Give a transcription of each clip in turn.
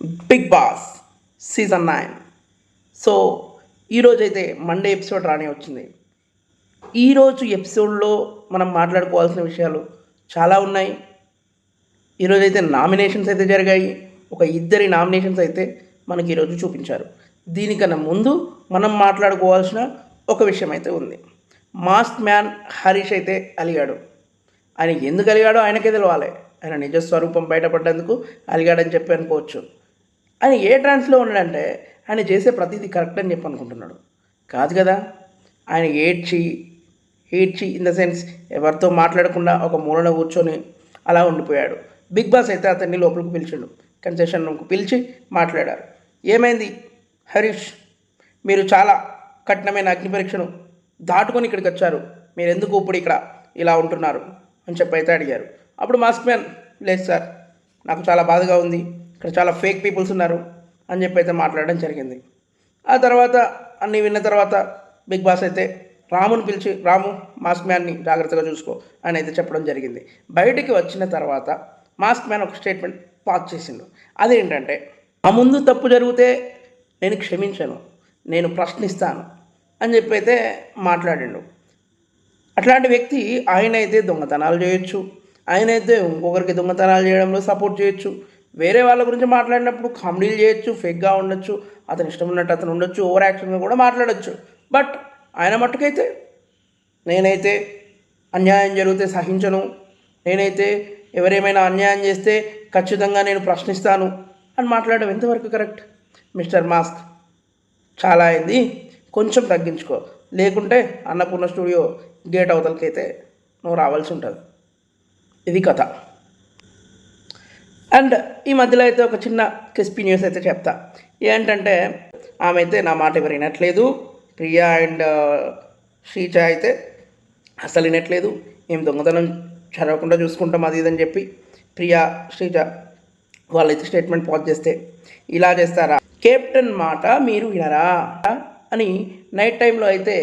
Big Boss season 9. So ఈరోజైతే Monday episode రాని వచ్చింది. ఈరోజు ఎపిసోడ్లో మనం మాట్లాడుకోవాల్సిన విషయాలు చాలా ఉన్నాయి. ఈరోజైతే నామినేషన్స్ అయితే జరిగాయి. ఒక ఇద్దరి నామినేషన్స్ అయితే మనకి ఈరోజు చూపించారు. దీనికన్నా ముందు మనం మాట్లాడుకోవాల్సిన ఒక విషయం అయితే ఉంది. మాస్క్ మ్యాన్ హరీష్ అయితే అలిగాడు. ఆయన ఎందుకు అలిగాడో ఆయనకే తెలవాలి. ఆయన నిజ స్వరూపం బయటపడ్డందుకు అలిగాడని చెప్పి అనుకోవచ్చు. ఆయన ఏ ట్రాన్స్లో ఉన్నాడంటే ఆయన చేసే ప్రతిదీ కరెక్ట్ అని చెప్పి అనుకుంటున్నాడు. కాదు కదా. ఆయన ఏడ్చి ఏడ్చి ఇన్ ద సెన్స్ ఎవరితో మాట్లాడకుండా ఒక మూలన కూర్చొని అలా ఉండిపోయాడు. బిగ్ బాస్ అయితే అతన్ని లోపలికి పిలిచిండు. కన్సెషన్ రూమ్కి పిలిచి మాట్లాడారు. ఏమైంది హరీష్, మీరు చాలా కఠినమైన అగ్ని పరీక్షను దాటుకొని ఇక్కడికి వచ్చారు, మీరు ఎందుకు ఇప్పుడు ఇక్కడ ఇలా ఉంటున్నారు అని చెప్పి అయితే అడిగారు. అప్పుడు మాస్క్ మ్యాన్, లేదు సార్, నాకు చాలా బాధగా ఉంది, ఇక్కడ చాలా ఫేక్ పీపుల్స్ ఉన్నారు అని చెప్పి అయితే మాట్లాడడం జరిగింది. ఆ తర్వాత అన్నీ విన్న తర్వాత బిగ్ బాస్ అయితే రాముని పిలిచి, రాము మాస్క్ మ్యాన్ని జాగ్రత్తగా చూసుకో అని అయితే చెప్పడం జరిగింది. బయటికి వచ్చిన తర్వాత మాస్క్ మ్యాన్ ఒక స్టేట్మెంట్ పాస్ చేసిండు. అదేంటంటే, ఆ ముందు తప్పు జరిగితే నేను క్షమించను, నేను ప్రశ్నిస్తాను అని చెప్పి అయితే మాట్లాడిండు. అట్లాంటి వ్యక్తి ఆయన అయితే దొంగతనాలు చేయొచ్చు, ఆయన అయితే ఇంకొకరికి దొంగతనాలు చేయడంలో సపోర్ట్ చేయొచ్చు, వేరే వాళ్ళ గురించి మాట్లాడినప్పుడు కామెడీలు చేయొచ్చు, ఫేక్గా ఉండొచ్చు, అతను ఇష్టం ఉన్నట్టు అతను ఉండొచ్చు, ఓవర్ యాక్షన్గా కూడా మాట్లాడచ్చు. బట్ ఆయన మట్టుకైతే నేనైతే అన్యాయం జరిగితే సహించను, నేనైతే ఎవరేమైనా అన్యాయం చేస్తే ఖచ్చితంగా నేను ప్రశ్నిస్తాను అని మాట్లాడడం ఎంతవరకు కరెక్ట్? మిస్టర్ మాస్క్, చాలా అయింది, కొంచెం తగ్గించుకో, లేకుంటే అన్నపూర్ణ స్టూడియో గేట్ అవతలకైతే నువ్వు రావాల్సి ఉంటుంది. ఇది కథ. అండ్ ఈ మధ్యలో అయితే ఒక చిన్న క్రిస్పీ న్యూస్ అయితే చెప్తా. ఏంటంటే, ఆమె అయితే నా మాట ఎవరు వినట్లేదు, ప్రియా అండ్ శ్రీజ అయితే అసలు వినట్లేదు, మేము దొంగతనం చదవకుండా చూసుకుంటాం అది ఇదని చెప్పి ప్రియా శ్రీజ వాళ్ళైతే స్టేట్మెంట్ పాస్ చేస్తే, ఇలా చేస్తారా, కెప్టెన్ మాట మీరు వినరా అని నైట్ టైంలో అయితే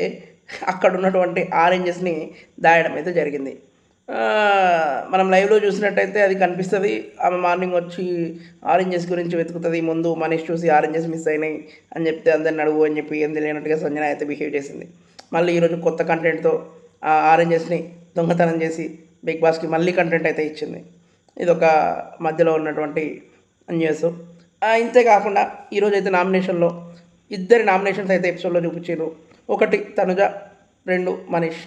అక్కడ ఉన్నటువంటి ఆరెంజెస్ని దాయడం అయితే జరిగింది. మనం లైవ్లో చూసినట్టయితే అది కనిపిస్తుంది. ఆమె మార్నింగ్ వచ్చి ఆరెంజెస్ గురించి వెతుకుతుంది. ముందు మనీష్ చూసి ఆరెంజెస్ మిస్ అయినాయి అని చెప్తే అందరిని అడుగు అని చెప్పి ఏం తెలియనట్టుగా సంజన అయితే బిహేవ్ చేసింది. మళ్ళీ ఈరోజు కొత్త కంటెంట్తో ఆ ఆరెంజెస్ని దొంగతనం చేసి బిగ్ బాస్కి మళ్ళీ కంటెంట్ అయితే ఇచ్చింది. ఇదొక మధ్యలో ఉన్నటువంటి న్యూస్. ఇంతేకాకుండా ఈరోజు అయితే నామినేషన్లో ఇద్దరి నామినేషన్స్ అయితే ఎపిసోడ్లో చూపించారు. ఒకటి తనుజ, 2 మనీష్.